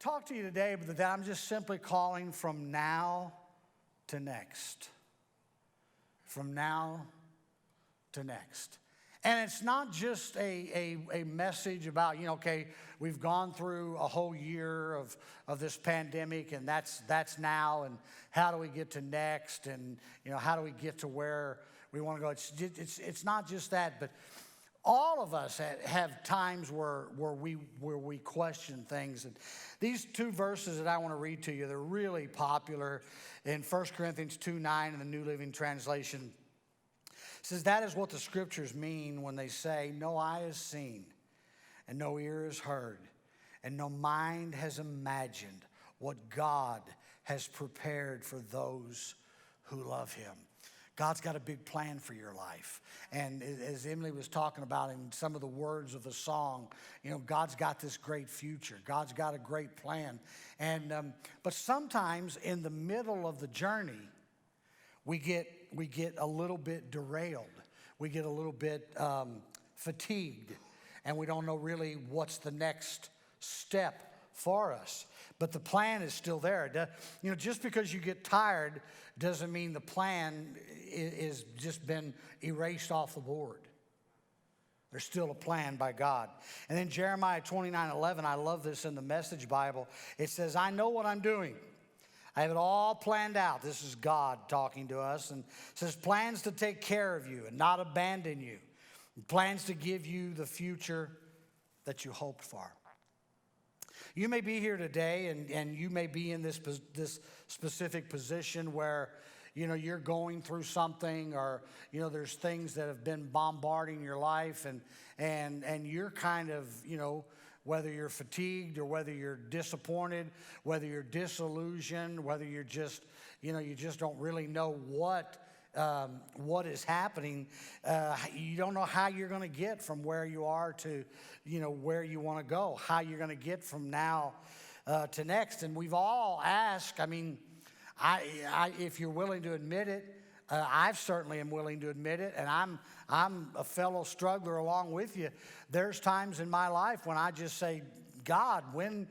talk to you today that I'm just simply calling from now to next. From now to next. And it's not just a message about, okay, we've gone through a whole year of this pandemic, and that's now, and how do we get to next, and how do we get to where we want to go. It's not just that, but all of us have times where we question things. And these two verses that I want to read to you, they're really popular in 1 Corinthians 2:9 in the New Living Translation. It says, that is what the scriptures mean when they say, no eye has seen, and no ear has heard, and no mind has imagined what God has prepared for those who love him. God's got a big plan for your life. And as Emily was talking about in some of the words of the song, God's got this great future. God's got a great plan. And but sometimes in the middle of the journey, we get a little bit derailed. We get a little bit fatigued, and we don't know really what's the next step for us. But the plan is still there. Just because you get tired doesn't mean the plan is just been erased off the board. There's still a plan by God. And then Jeremiah 29:11, I love this in the Message Bible. It says, I know what I'm doing. I have it all planned out. This is God talking to us. And it says, plans to take care of you and not abandon you. Plans to give you the future that you hoped for. You may be here today, and you may be in this specific position where, you're going through something, or, there's things that have been bombarding your life, and you're kind of, whether you're fatigued or whether you're disappointed, whether you're disillusioned, whether you're just, you just don't really know what is happening. You don't know how you're going to get from where you are to, where you want to go, how you're going to get from now to next. And we've all asked, if you're willing to admit it, I certainly am willing to admit it, and I'm a fellow struggler along with you. There's times in my life when I just say, God, when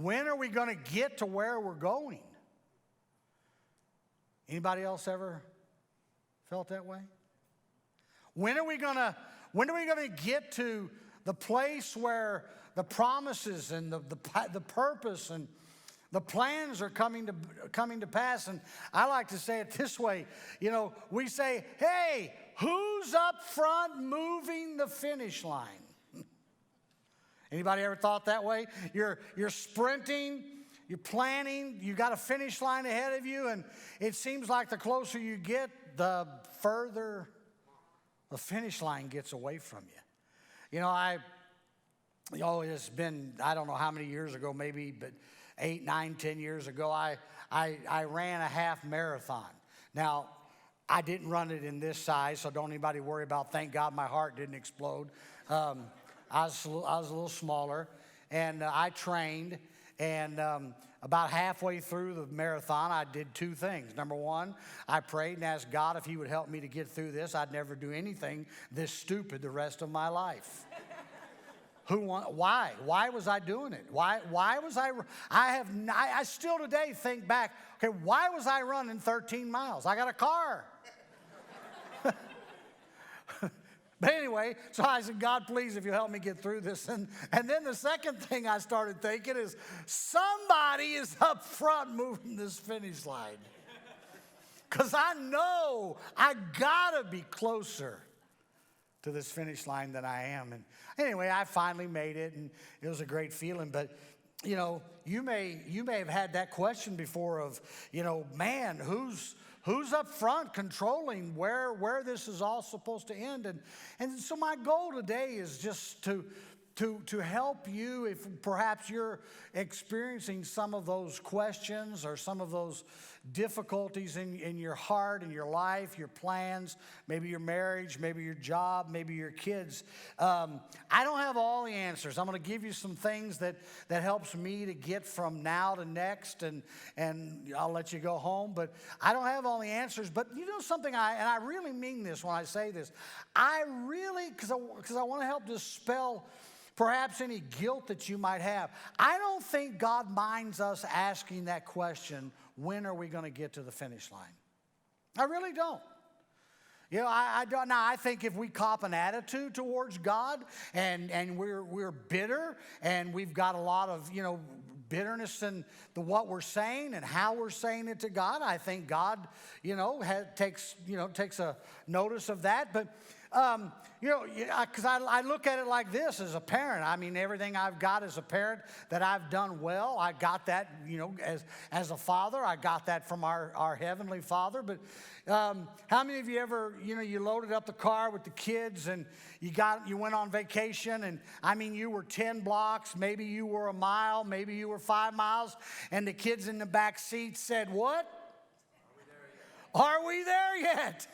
are we going to get to where we're going? Anybody else ever felt that way? When are we gonna get to the place where the promises and the purpose and the plans are coming to pass? And I like to say it this way. We say, hey, who's up front moving the finish line? Anybody ever thought that way? You're sprinting, you're planning, you got a finish line ahead of you, and it seems like the closer you get, the further the finish line gets away from you. It's been, I don't know how many years ago, maybe, but 8, 9, 10 years ago, I ran a half marathon. Now, I didn't run it in this size, so don't anybody worry about, thank God my heart didn't explode. I was a little smaller, and I trained, and about halfway through the marathon, I did two things. Number one, I prayed and asked God if he would help me to get through this. I'd never do anything this stupid the rest of my life. Why? Why was I doing it? Why was I still today think back, okay, why was I running 13 miles? I got a car. But anyway, so I said, God, please, if you help me get through this. And then the second thing I started thinking is, somebody is up front moving this finish line. Because I know I got to be closer to this finish line than I am. And anyway, I finally made it, and it was a great feeling. But, you may have had that question before of, man, who's up front controlling where this is all supposed to end? And so my goal today is just to help you if perhaps you're experiencing some of those questions or some of those difficulties in your heart, in your life, your plans, maybe your marriage, maybe your job, maybe your kids. I don't have all the answers. I'm going to give you some things that helps me to get from now to next, and I'll let you go home. But I don't have all the answers. But you know something, and I really mean this when I say this. I really, because I want to help dispel Perhaps any guilt that you might have. I don't think God minds us asking that question, when are we going to get to the finish line? I really don't. You know, I don't. Now, I think if we cop an attitude towards God and we're bitter and we've got a lot of, bitterness in what we're saying and how we're saying it to God, I think God, takes a notice of that. But because I look at it like this as a parent. I mean, everything I've got as a parent that I've done well, I got that, as a father, I got that from our Heavenly Father. But how many of you ever, you loaded up the car with the kids and you went on vacation, and I mean, you were 10 blocks, maybe you were a mile, maybe you were 5 miles, and the kids in the back seat said, what? Are we there yet?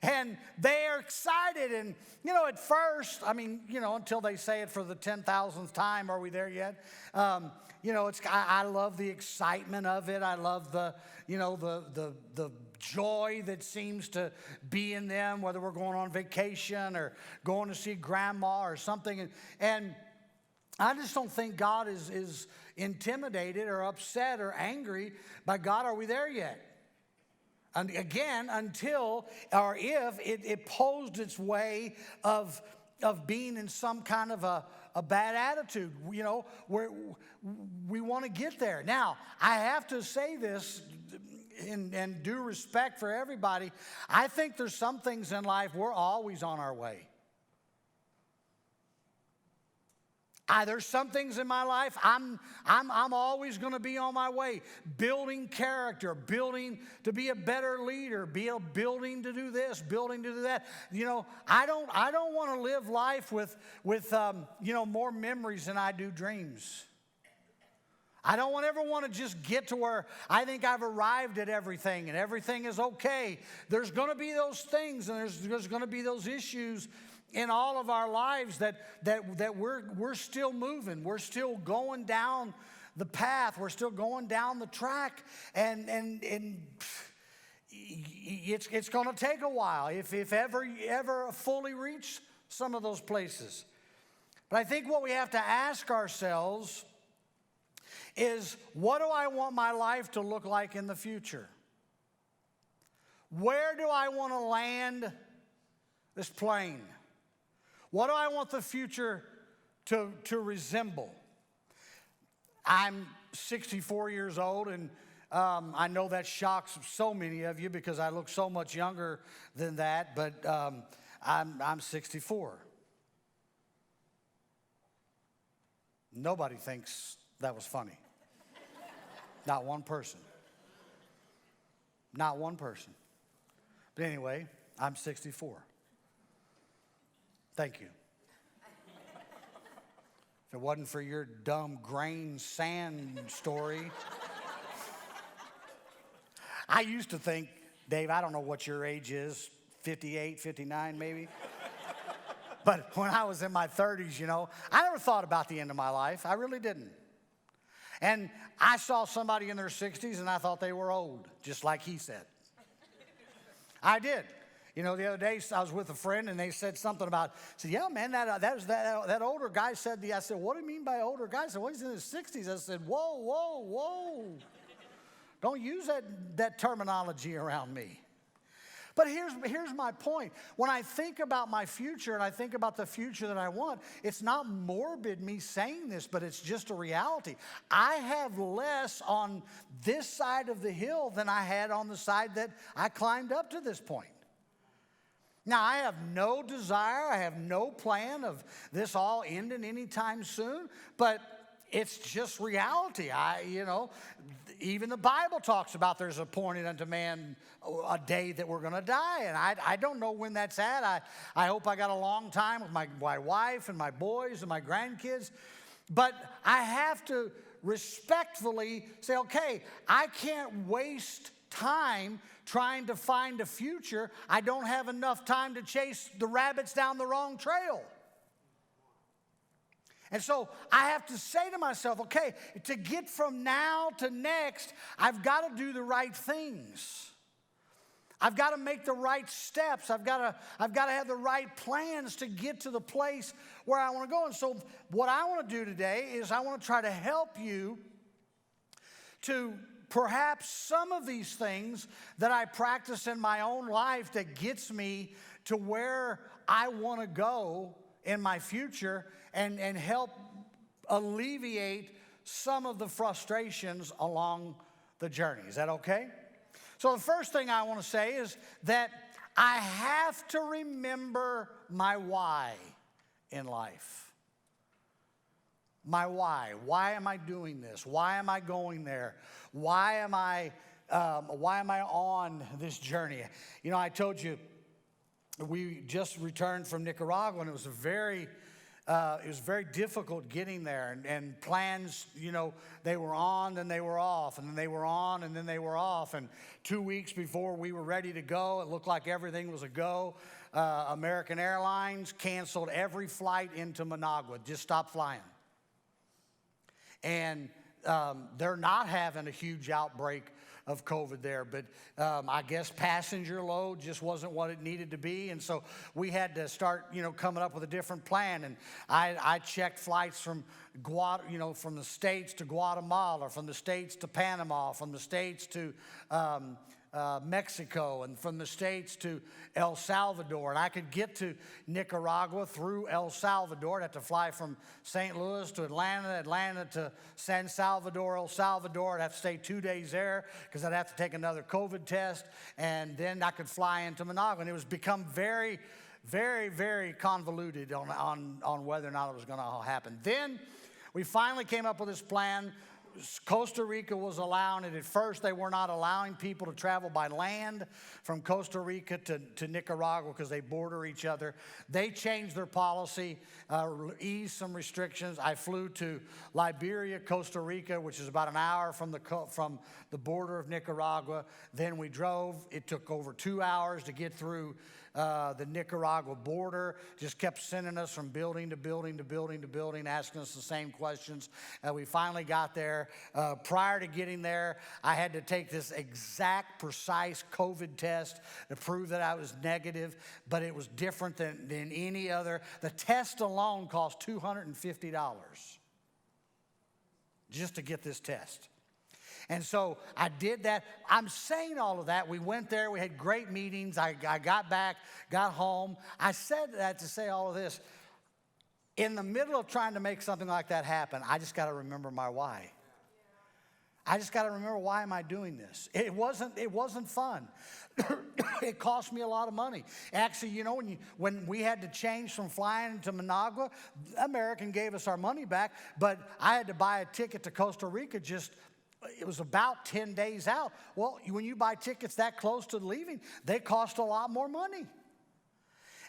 And they are excited. And, at first, I mean, until they say it for the 10,000th time, are we there yet? I love the excitement of it. I love the joy that seems to be in them, whether we're going on vacation or going to see grandma or something. And I just don't think God is intimidated or upset or angry by God. Are we there yet? And again, until or if it posed its way of being in some kind of a bad attitude, where we want to get there. Now, I have to say this in due respect for everybody. I think there's some things in life we're always on our way. There's some things in my life I'm always going to be on my way, building character, building to be a better leader, building to do this, building to do that. I don't want to live life with more memories than I do dreams. I don't ever want to just get to where I think I've arrived at everything and everything is okay. There's going to be those things, and there's going to be those issues in all of our lives that we're still moving. We're still going down the path. We're still going down the track. And it's going to take a while if ever fully reach some of those places. But I think what we have to ask ourselves is, what do I want my life to look like in the future? Where do I want to land this plane? What do I want the future to resemble? I'm 64 years old, and I know that shocks so many of you because I look so much younger than that, but I'm 64. Nobody thinks that was funny. Not one person. Not one person. But anyway, I'm 64. Thank you. If it wasn't for your dumb grain sand story. I used to think, Dave, I don't know what your age is, 58, 59 maybe. But when I was in my 30s, I never thought about the end of my life. I really didn't. And I saw somebody in their 60s and I thought they were old, just like he said. I did. The other day I was with a friend and they said something about, yeah, man, that older guy said, I said, what do you mean by older guy? I said, well, he's in his 60s. I said, whoa. Don't use that terminology around me. But here's my point. When I think about my future and I think about the future that I want, it's not morbid me saying this, but it's just a reality. I have less on this side of the hill than I had on the side that I climbed up to this point. Now, I have no desire, I have no plan of this all ending anytime soon, but it's just reality. Even the Bible talks about there's appointed unto man a day that we're going to die, and I don't know when that's at. I hope I got a long time with my wife and my boys and my grandkids, but I have to respectfully say, okay, I can't waste time trying to find a future. I don't have enough time to chase the rabbits down the wrong trail. And so I have to say to myself, okay, to get from now to next, I've got to do the right things. I've got to make the right steps. I've got to have the right plans to get to the place where I want to go. And so what I want to do today is I want to try to help you to perhaps some of these things that I practice in my own life that gets me to where I want to go in my future and help alleviate some of the frustrations along the journey. Is that okay? So the first thing I want to say is that I have to remember my why in life. My why. Why am I doing this? Why am I going there? Why am I on this journey? You know, I told you we just returned from Nicaragua, and it was very difficult getting there, and plans, you know, they were on, then they were off, and then they were on, and then they were off. And 2 weeks before we were ready to go, it looked like everything was a go. American Airlines canceled every flight into Managua, just stopped flying. And they're not having a huge outbreak of COVID there, but I guess passenger load just wasn't what it needed to be, and so we had to start, you know, coming up with a different plan. And I checked flights from from the States to Guatemala, from the States to Panama, from the States to Mexico, and from the States to El Salvador. And I could get to Nicaragua through El Salvador. I'd have to fly from St. Louis to Atlanta, Atlanta to San Salvador, El Salvador. I'd have to stay 2 days there because I'd have to take another COVID test, and then I could fly into Managua. And it was become very, very, very convoluted on whether or not it was going to happen. Then we finally came up with this plan. Costa Rica was allowing it. At first, they were not allowing people to travel by land from Costa Rica to Nicaragua because they border each other. They changed their policy, eased some restrictions. I flew to Liberia, Costa Rica, which is about an hour from the border of Nicaragua. Then we drove. It took over 2 hours to get through the Nicaragua border. Just kept sending us from building to building to building to building, asking us the same questions. We finally got there. Prior to getting there, I had to take this exact, precise COVID test to prove that I was negative, but it was different than any other. The test alone cost $250 just to get this test. And so I did that. I'm saying all of that. We went there. We had great meetings. I got back, got home. I said that to say all of this. In the middle of trying to make something like that happen, I just got to remember my why. I just got to remember, why am I doing this? It wasn't fun. It cost me a lot of money. Actually, you know, when we had to change from flying to Managua, American gave us our money back, but I had to buy a ticket to Costa Rica it was about 10 days out. Well, when you buy tickets that close to leaving, they cost a lot more money.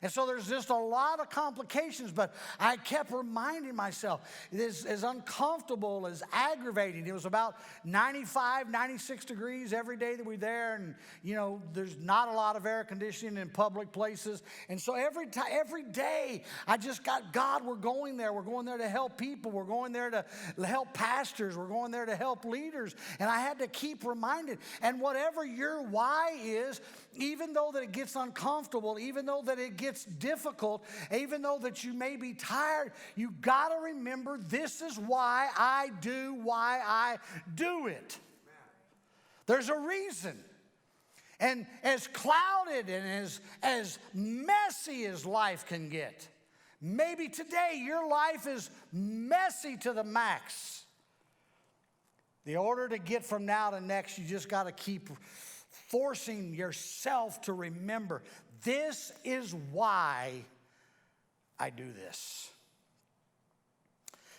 And so there's just a lot of complications, but I kept reminding myself, it is as uncomfortable, as aggravating. It was about 95, 96 degrees every day that we were there, and, you know, there's not a lot of air conditioning in public places. And so every day, I just got, God, we're going there. We're going there to help people. We're going there to help pastors. We're going there to help leaders. And I had to keep reminded. And whatever your why is, even though that it gets uncomfortable, even though that it gets difficult, even though that you may be tired, you got to remember, this is why I do it. There's a reason. And as clouded and as messy as life can get, maybe today your life is messy to the max. The order to get from now to next, you just got to keep forcing yourself to remember, this is why I do this.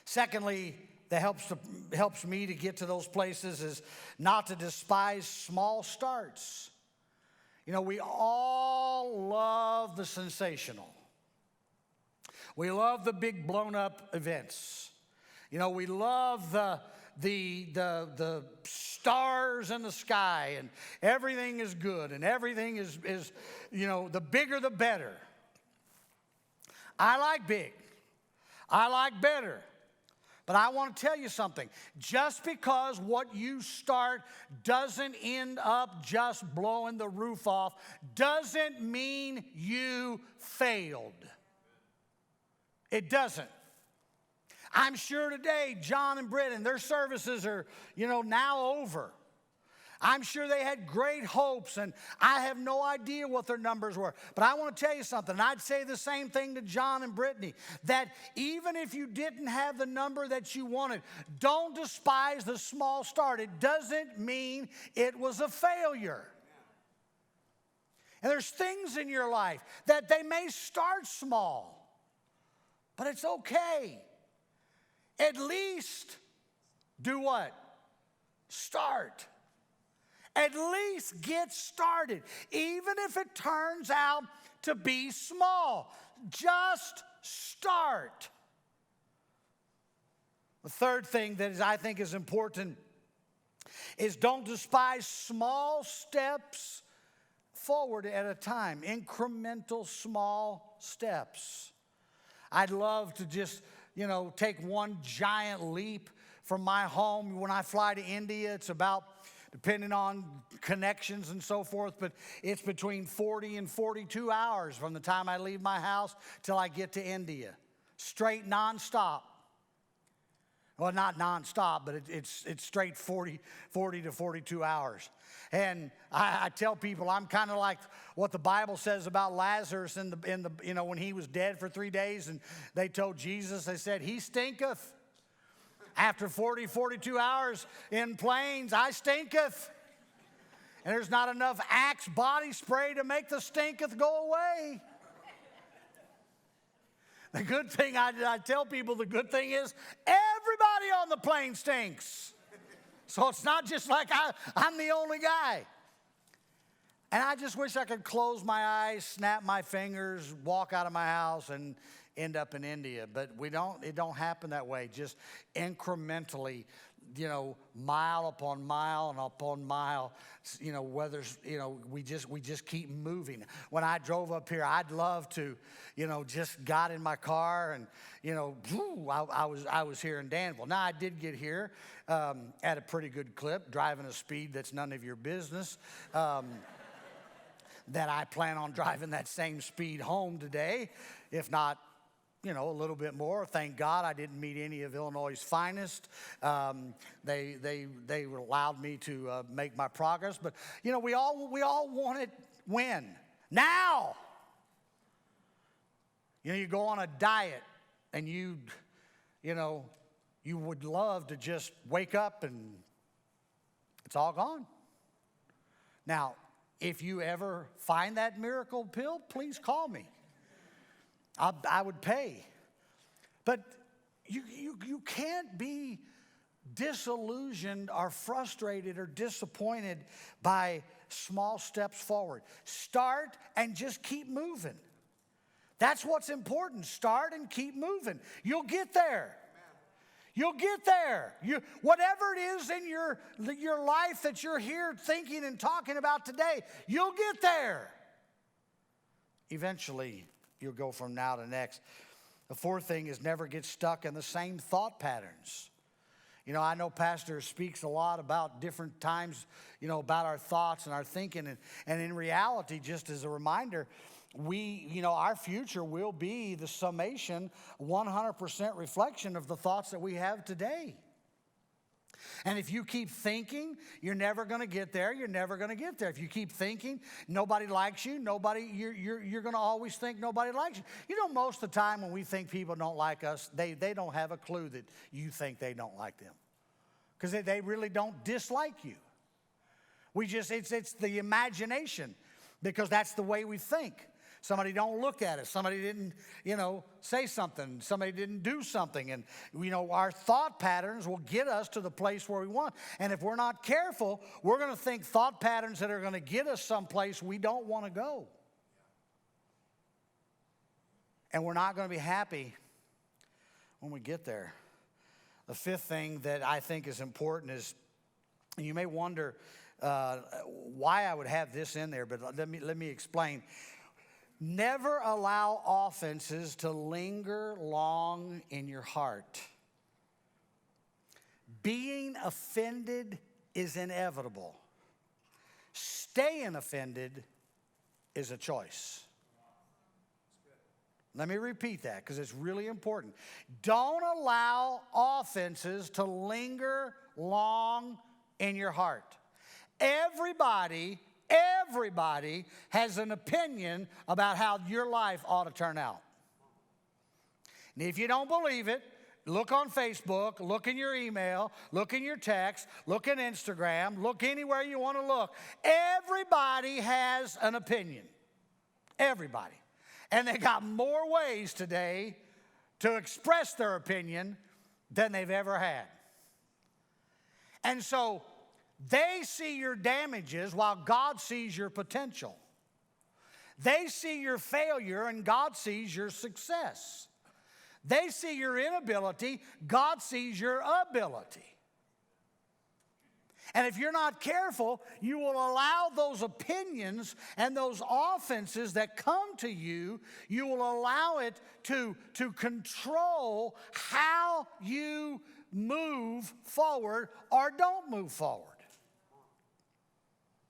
Secondly, that helps me to get to those places is not to despise small starts. You know, we all love the sensational. We love the big blown up events. You know, we love the stars in the sky, and everything is good, and everything is, you know, the bigger the better. I like big. I like better. But I want to tell you something. Just because what you start doesn't end up just blowing the roof off doesn't mean you failed. It doesn't. I'm sure today, John and Britt and their services are, now over. I'm sure they had great hopes, and I have no idea what their numbers were. But I want to tell you something. I'd say the same thing to John and Brittany, that even if you didn't have the number that you wanted, don't despise the small start. It doesn't mean it was a failure. And there's things in your life that they may start small, but it's okay. At least do what? Start. At least get started, even if it turns out to be small. Just start. The third thing that I think is important is don't despise small steps forward at a time, incremental small steps. I'd love to just, take one giant leap from my home. When I fly to India, it's about, depending on connections and so forth, but it's between 40 and 42 hours from the time I leave my house till I get to India. Straight nonstop. Well, not nonstop, but it's straight 40 to 42 hours. And I tell people I'm kind of like what the Bible says about Lazarus in the when he was dead for 3 days, and they told Jesus, they said, he stinketh. After 42 hours in planes, I stinketh. And there's not enough Axe body spray to make the stinketh go away. The good thing, I tell people, the good thing is everybody on the plane stinks. So it's not just like I'm the only guy. And I just wish I could close my eyes, snap my fingers, walk out of my house, and end up in India. But it don't happen that way. Just incrementally, mile upon mile and upon mile, we just keep moving. When I drove up here, I'd love to, just got in my car and, I was here in Danville. Now, I did get here at a pretty good clip, driving a speed that's none of your business. That I plan on driving that same speed home today, if not, a little bit more. Thank God I didn't meet any of Illinois' finest. They allowed me to make my progress. But, we all want it when? Now. You go on a diet and you would love to just wake up and it's all gone. Now, if you ever find that miracle pill, please call me. I would pay. But you can't be disillusioned or frustrated or disappointed by small steps forward. Start and just keep moving. That's what's important. Start and keep moving. You'll get there. You'll get there. Whatever it is in your life that you're here thinking and talking about today, you'll get there. Eventually, you'll go from now to next. The fourth thing is never get stuck in the same thought patterns. I know Pastor speaks a lot about different times, about our thoughts and our thinking. And in reality, just as a reminder, our future will be the summation, 100% reflection of the thoughts that we have today. And if you keep thinking, you're never going to get there. You're never going to get there. If you keep thinking, nobody likes you. You're going to always think nobody likes you. Most of the time when we think people don't like us, they don't have a clue that you think they don't like them, because they really don't dislike you. It's the imagination, because that's the way we think. Somebody don't look at us. Somebody didn't, say something. Somebody didn't do something. And, our thought patterns will get us to the place where we want. And if we're not careful, we're going to think thought patterns that are going to get us someplace we don't want to go. And we're not going to be happy when we get there. The fifth thing that I think is important is, and you may wonder why I would have this in there, but let me explain. Never allow offenses to linger long in your heart. Being offended is inevitable. Staying offended is a choice. Let me repeat that because it's really important. Don't allow offenses to linger long in your heart. Everybody has an opinion about how your life ought to turn out. And if you don't believe it, look on Facebook, look in your email, look in your text, look in Instagram, look anywhere you want to look. Everybody has an opinion. Everybody. And they got more ways today to express their opinion than they've ever had. And so they see your damages while God sees your potential. They see your failure and God sees your success. They see your inability, God sees your ability. And if you're not careful, you will allow those opinions and those offenses that come to you, you will allow it to control how you move forward or don't move forward.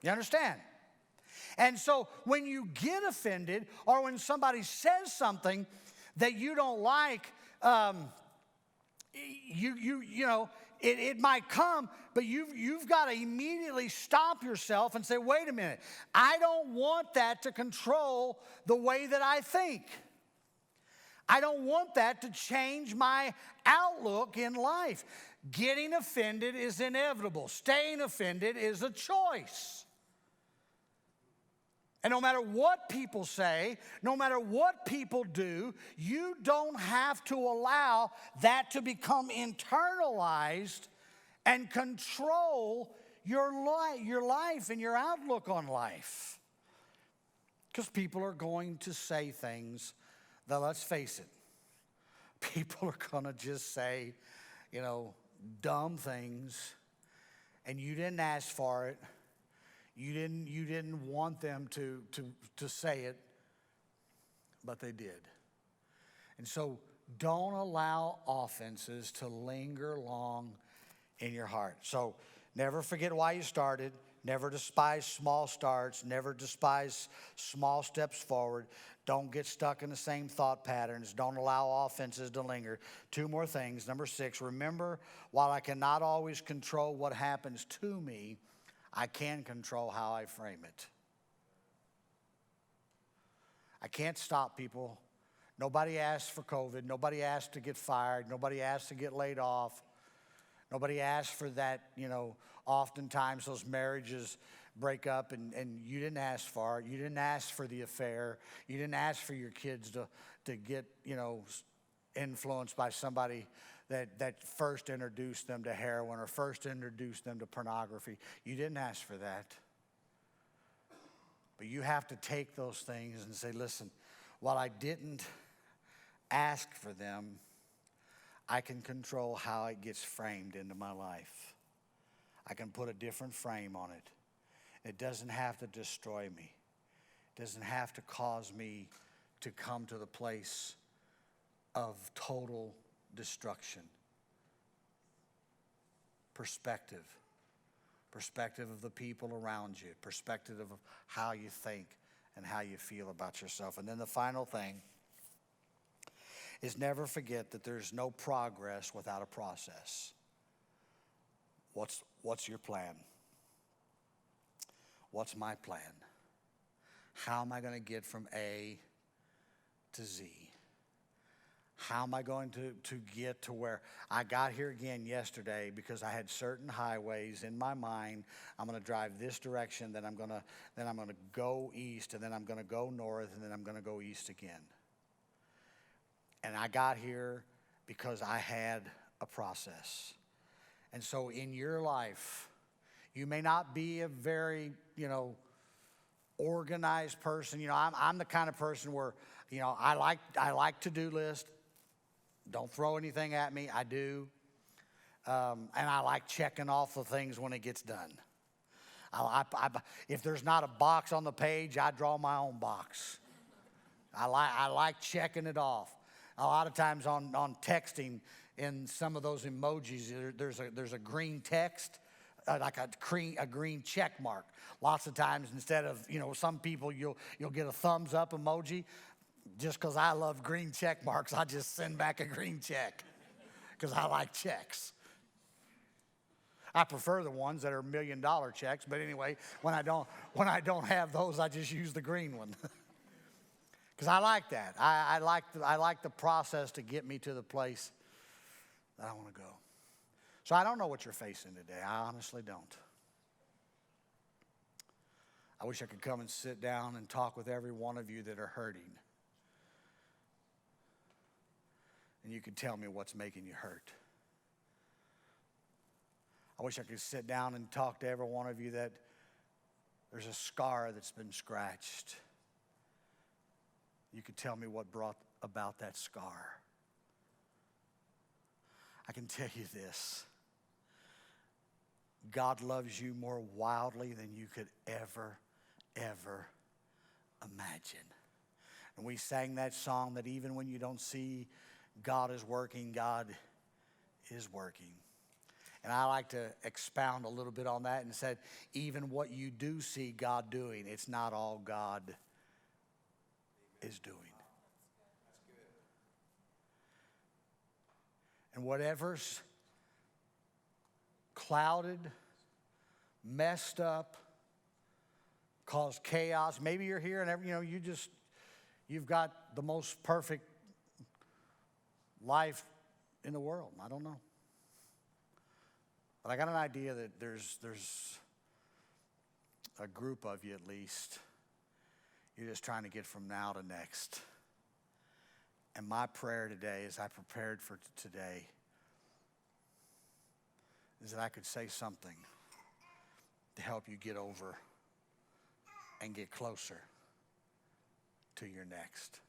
You understand? And so when you get offended or when somebody says something that you don't like, it might come, but you've got to immediately stop yourself and say, wait a minute, I don't want that to control the way that I think. I don't want that to change my outlook in life. Getting offended is inevitable. Staying offended is a choice. And no matter what people say, no matter what people do, you don't have to allow that to become internalized and control your life and your outlook on life. Because people are going to say things that, let's face it, people are going to just say, dumb things, and you didn't ask for it. You didn't want them to say it, but they did. And so don't allow offenses to linger long in your heart. So never forget why you started. Never despise small starts. Never despise small steps forward. Don't get stuck in the same thought patterns. Don't allow offenses to linger. 2 more things. Number 6, remember, while I cannot always control what happens to me, I can control how I frame it. I can't stop people. Nobody asked for COVID. Nobody asked to get fired. Nobody asked to get laid off. Nobody asked for that, oftentimes those marriages break up and you didn't ask for it. You didn't ask for the affair. You didn't ask for your kids to get, influenced by somebody that first introduced them to heroin or first introduced them to pornography. You didn't ask for that. But you have to take those things and say, listen, while I didn't ask for them, I can control how it gets framed into my life. I can put a different frame on it. It doesn't have to destroy me. It doesn't have to cause me to come to the place of total destruction. Perspective of the people around you, perspective of how you think and how you feel about yourself. And then the final thing is never forget that there's no progress without a process. What's your plan? What's my plan? How am I going to get from A to Z? How am I going to get to where I got here again yesterday because I had certain highways in my mind. I'm going to drive this direction, then I'm going to go east, and then I'm going to go north, and then I'm going to go east again. And I got here because I had a process. And so in your life, you may not be a very, organized person. I'm the kind of person where, I like to-do list. Don't throw anything at me. I do. And I like checking off the things when it gets done. If there's not a box on the page, I draw my own box. I like checking it off. A lot of times on texting, in some of those emojis, there's a green text, like a green check mark. Lots of times, instead of, some people, you'll get a thumbs up emoji. Just because I love green check marks, I just send back a green check because I like checks. I prefer the ones that are $1 million checks, but anyway, when I don't have those, I just use the green one. Because I like that. I like the process to get me to the place that I want to go. So I don't know what you're facing today. I honestly don't. I wish I could come and sit down and talk with every one of you that are hurting. And you could tell me what's making you hurt. I wish I could sit down and talk to every one of you that there's a scar that's been scratched. You could tell me what brought about that scar. I can tell you this. God loves you more wildly than you could ever imagine. And we sang that song that even when you don't see God is working, God is working. And I like to expound a little bit on that and said, even what you do see God doing, it's not all God is doing. And whatever's clouded, messed up, caused chaos. Maybe you're here and you've got the most perfect life in the world. I don't know. But I got an idea that there's a group of you at least. You're just trying to get from now to next. And my prayer today, as I prepared for today, is that I could say something to help you get over and get closer to your next.